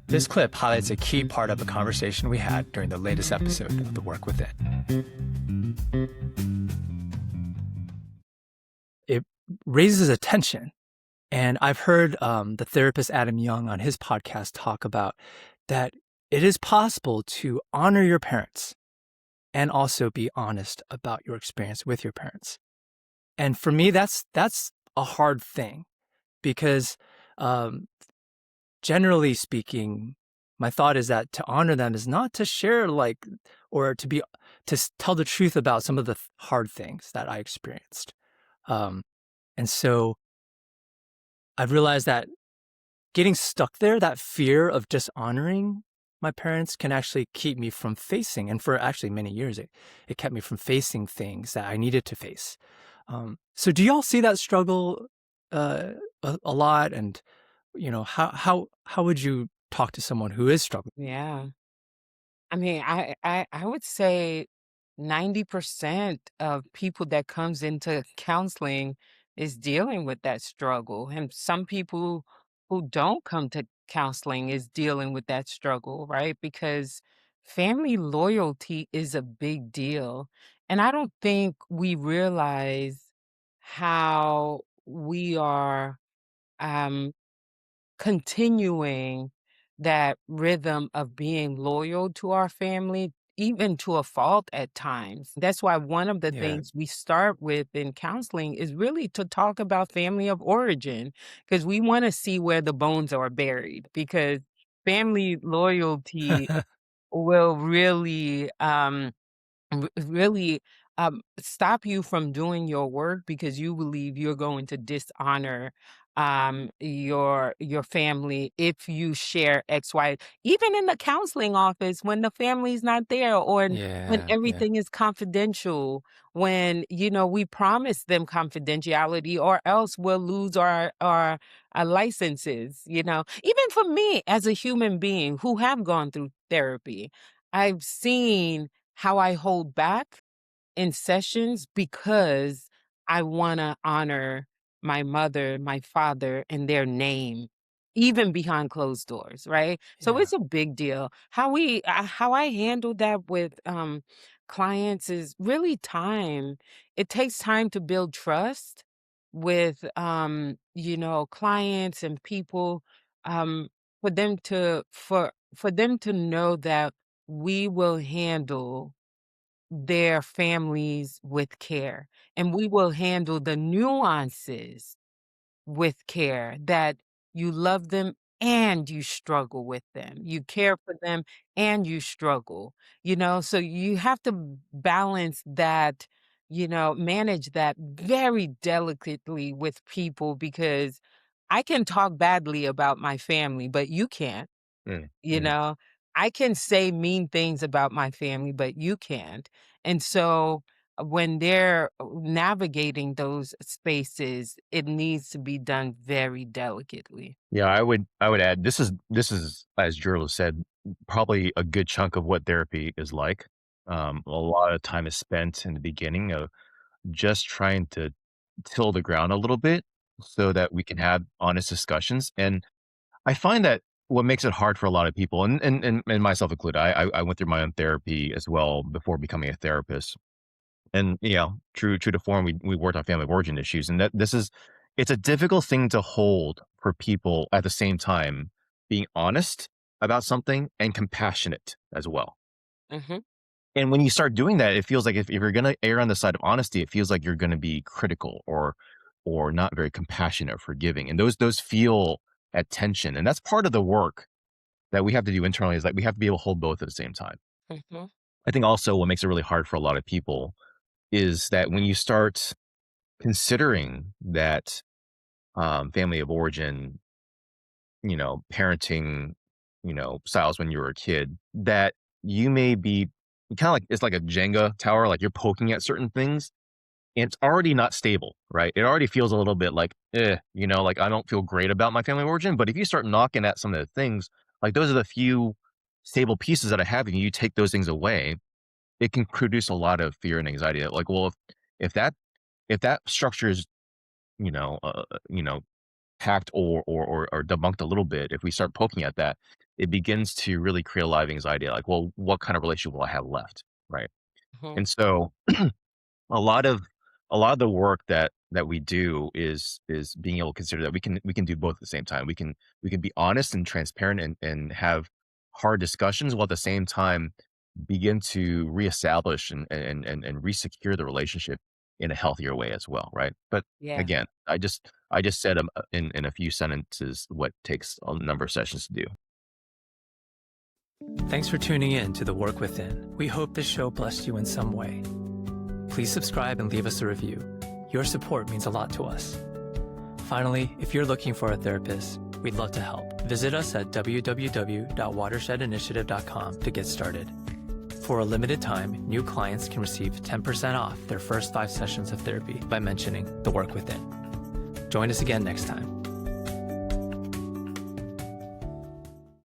This clip highlights a key part of a conversation we had during the latest episode of The Work Within. It raises attention. And I've heard the therapist Adam Young on his podcast talk about that it is possible to honor your parents and also be honest about your experience with your parents. And for me, that's a hard thing because generally speaking, my thought is that to honor them is not to share or to tell the truth about some of the hard things that I experienced. And so I've realized that getting stuck there, that fear of dishonoring my parents can actually keep me from facing, and for actually many years, it kept me from facing things that I needed to face. So do y'all see that struggle a lot? And, how would you talk to someone who is struggling? Yeah. I mean, I would say 90% of people that comes into counseling is dealing with that struggle. And some people who don't come to counseling is dealing with that struggle, right? Because family loyalty is a big deal. And I don't think we realize how we are um continuing that rhythm of being loyal to our family, even to a fault at times. That's why one of the Yeah. things we start with in counseling is really to talk about family of origin, because we want to see where the bones are buried, because family loyalty will really stop you from doing your work because you believe you're going to dishonor your family if you share XY, even in the counseling office when the family's not there, or when Yeah. Yeah. everything is confidential, when we promise them confidentiality, or else we'll lose our licenses. Even for me as a human being who have gone through therapy, I've seen how I hold back in sessions because I wanna honor my mother, my father, and their name, even behind closed doors, right? So Yeah. it's a big deal. How I handle that with, clients is really time. It takes time to build trust with, clients and people, um, for them to know that we will handle their families with care, and we will handle the nuances with care, that you love them and you struggle with them. You care for them and you struggle, so you have to balance that, manage that very delicately with people, because I can talk badly about my family, but you can't. Mm, You mm. know, I can say mean things about my family, but you can't. And so when they're navigating those spaces, it needs to be done very delicately. Yeah, I would add this is, as Jerla said, probably a good chunk of what therapy is like. A lot of time is spent in the beginning of just trying to till the ground a little bit so that we can have honest discussions. And I find that what makes it hard for a lot of people, and myself included, I went through my own therapy as well before becoming a therapist. And, true to form, we worked on family of origin issues, and that it's a difficult thing to hold for people at the same time, being honest about something and compassionate as well. Mhm. And when you start doing that, it feels like if you're gonna err on the side of honesty, it feels like you're gonna be critical or not very compassionate or forgiving. And those feel at tension. And that's part of the work that we have to do internally, is like we have to be able to hold both at the same time. Mhm. I think also what makes it really hard for a lot of people is that when you start considering that family of origin, parenting, styles when you were a kid, that you may be kind of like it's like a Jenga tower, like you're poking at certain things and it's already not stable, right? It already feels a little bit like, like I don't feel great about my family of origin. But if you start knocking at some of the things, like those are the few stable pieces that I have, and you take those things away, it can produce a lot of fear and anxiety. Like, well, if that if that structure is, you know, uh, uh, you know, hacked or debunked a little bit, if we start poking at that, it begins to really create a lot of anxiety, like, "Well, what kind of relationship will I have left?" Right? Mhm. And so a lot of the work that we do is being able to consider that we can do both at the same time. We can be honest and transparent and have hard discussions while at the same time begin to reestablish and resecure the relationship in a healthier way as well, right? But Yeah. again, I just said in a few sentences what takes a number of sessions to do. Thanks for tuning in to The Work Within. We hope this show blessed you in some way. Please subscribe and leave us a review. Your support means a lot to us. Finally, if you're looking for a therapist, we'd love to help. Visit us at www.watershedinitiative.com to get started. For a limited time, new clients can receive 10% off their first 5 sessions of therapy by mentioning The Work Within. Join us again next time.